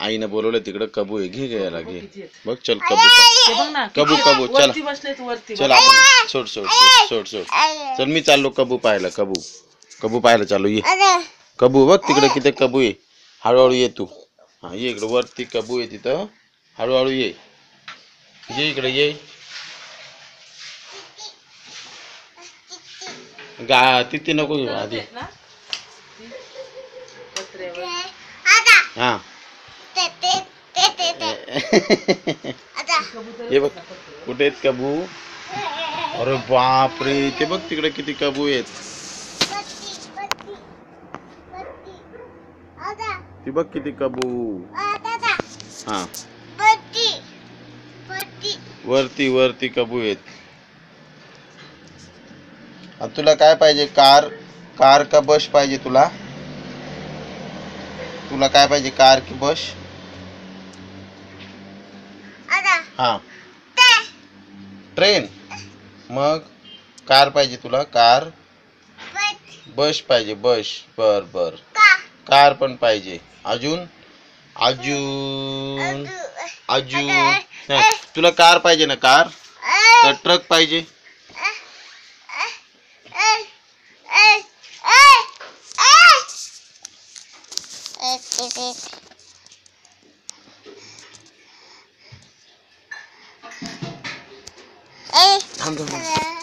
आईनं बोलवलं तिकडे कबू आहे, घे घ्यायला घे बघ. चल कबू कबू चल चल आपण सोड सोड सोड सोड. चल मी चाललो कबू पाहायला चालू. ये कबू बघ तिकडे किती कबू आहे. हळूहळू ये तू. हा ये इकडे वरती कबू आहे तिथं. हळूहळू ये इकडे ये. तिथे नको घेऊ आधी. हा हे बघ कुठे आहेत कबू. अरे बापरे ते बघ तिकडे किती कबू आहेत. ती बघ किती कबू. हा वरती वरती कबू आहेत. तुला काय पाहिजे. कार का बस पाहिजे तुला काय पाहिजे. कार की बस. हा ट्रेन. मग कार पाहिजे तुला. कार बस पाहिजे. बस बर बर. कार पण पाहिजे. अजून अजून अजून नाही तुला कार पाहिजे ना. कार का ट्रक पाहिजे. थांब थांब.